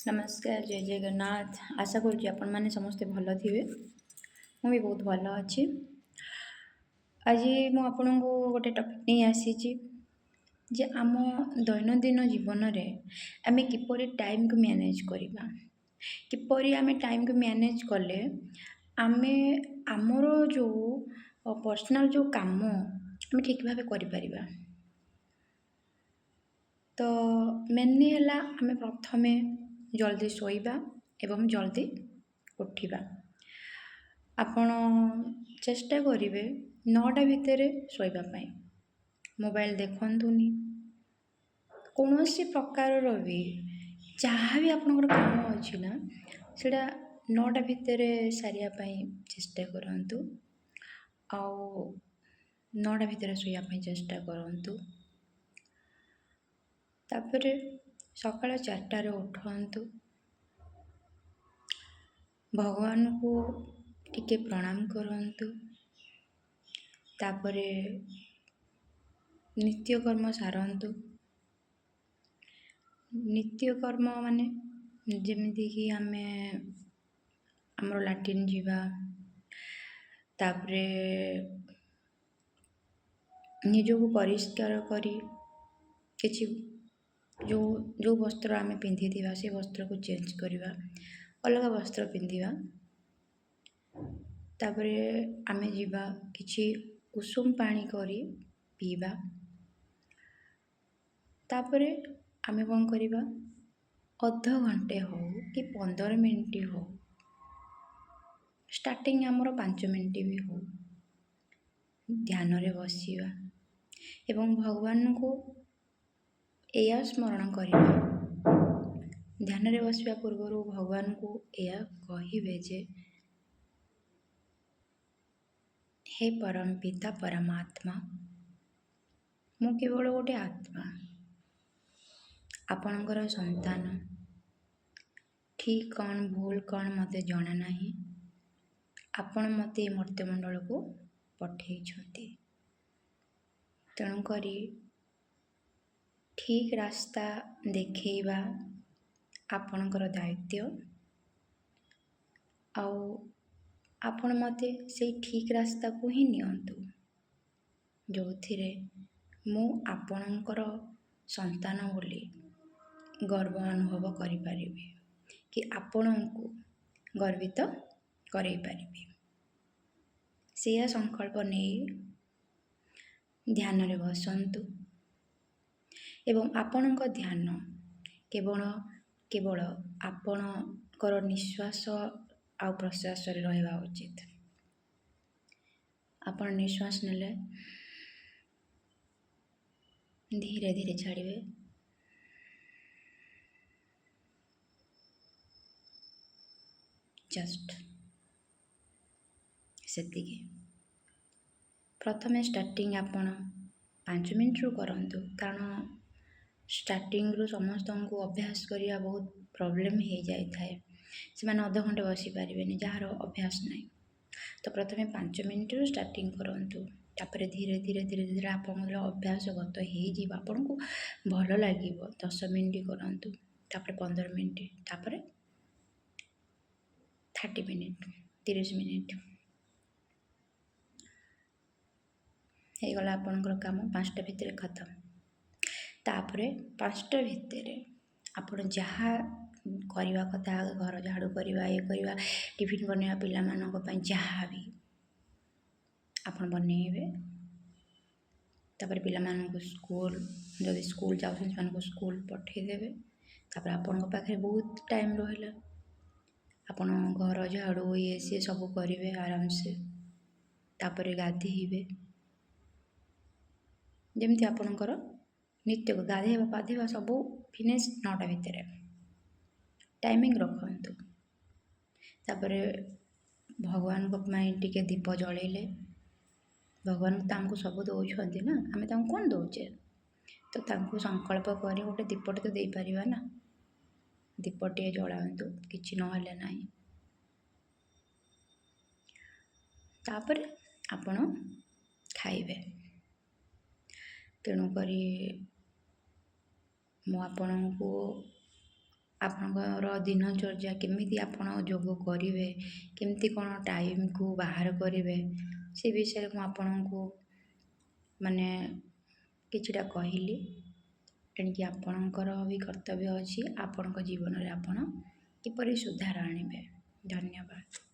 नमस्कार जय जगन्नाथ आशा करुँच आपण मैंने समस्ते भल थे मुझे बहुत भल अच्छी आज मुझे गोटे टपिक नहीं आसी जे आम दैनंदिन जीवन में आम किपर टाइम को मैनेज करवा किपर आम टाइम को मैनेज कले आम आमर जो पर्सनाल जो काम आम ठीक भाव कर तो मेनली है आम प्रथम जल्दी शोइबा एवं जल्दी उठिबा आपण चेष्टा करिवे 9टा भितर शोइबा पाई मोबाइल देखंतुनी कौनसी प्रकार भी जहाँ भी आपनकर काम अच्छी ना सेटा 9टा भितर सारिया पाई चेष्टा करंतु आउ 9टा भितर शोइया पाई चेष्टा करंतु तापर सकाळ 4टारे उठंतु भगवान को टिके प्रणाम करंतु तापरे नित्यकर्म सारंतु नित्यकर्म माने जेमिति कि आमे हमरो लैट्रिन जीवा तापरे निजको परिष्कार करी किछि जो जो वस्त्र आमे पिंधि दिवा से वस्त्र को चेंज करिवा अलग वस्त्र पिंधिवा तापरे आमे जीवा किछि उषुम पानी करी पीवा तापरे आमे कोन करिवा आधा घंटे हो कि 15 मिनिट हो स्टार्टिंग हमरो 5 मिनिट भी हो ध्यान रे बसिवा एवं भगवान को एया स्मरण करिवा ध्यान रे बसिवा पूर्व भगवान को एया कहिबे जे हे परम पिता परमात्मा मु केवल गोटे आत्मा आपणकर संतान ठीक कौन भूल कौन मते जाना नहीं आपण मते मर्त्यमंडल को पठे तेणु करी ठीक रास्ता देखैबा आपणकर दायित्व आउ आपण मते से ठीक रास्ता को ही नियंतु जो थिरे मु आपणकर संतान बोली गर्व अनुभव करि परिबे कि आपण को गर्वित करै परिबे से संकल्प नहीं ध्यान रे बसंतु एवं आपणक ध्यान केवल केवल आपणकर निश्वास आ प्रश्वास रे रहबा उचित आपण निश्वास नेले धीरे धीरे छाड़िबे जस्ट सेतिके प्रथमे स्टार्टिंग आपण 5 मिनिट रु करंतु कारण स्टार्टिंग रु समस्त को अभ्यास करिया बहुत प्रॉब्लम हो जाए थाए से माने आधा घंटे बसी पारिबेनी जार अभ्यास नहीं तो प्रथमे 5 मिनिट रु स्टार्टिंग करंतु तापर धीरे धीरे धीरे धीरे आपनकर अभ्यास गत हो जीव आपन को भल लागिवो 10 मिनिट करंतु तापर 15 मिनिट तापर 30 मिनिट 30 मिनिट हे गला आपनकर काम 5टा भितर खत्म तापर 5टा भितर आपण जहाँ करवा कथा घर झाड़ू करवा ये करवा टिफिन बनवा पिला मानक पई जहाँ भी आपण बनइबे तापर पिला मानक स्कूल जदि स्कूल जाउछन मानक स्कूल पठे देबे तापर आपण पाखे बहुत टाइम रहला आपण घर झाड़ू ये से सब करिवे आराम से तापर गाधेइबे जेमती आपणकर नित्य को गाधेवा पाधेवा सब फिनिश 9टा भितर टाइमिंग रखंतु तापर भगवान को माई टिके दीप जळेले भगवान तांको सब दौरान ना आम तांको कौन दौचे तो तांको संकल्प करी गोटे दीपटे तो दे पारिबा ना दीपटे जलांतु किछि नहले नाही तापर आपण खाइबे तेणु करी मु आपण को ଆପଣଙ୍କର ଦିନଚର୍ଯ୍ୟା କେମିତି ଆପଣ ଯୋଗ କରିବେ, କେମିତି କ'ଣ ଟାଇମ୍କୁ ବାହାର କରିବେ, ସେ ବିଷୟରେ ମୁଁ ଆପଣଙ୍କୁ ମାନେ କିଛିଟା କହିଲି। ତେଣିକି ଆପଣଙ୍କର ବି କର୍ତ୍ତବ୍ୟ ଅଛି ଆପଣଙ୍କ ଜୀବନରେ ଆପଣ କିପରି ସୁଧାର ଆଣିବେ। ଧନ୍ୟବାଦ।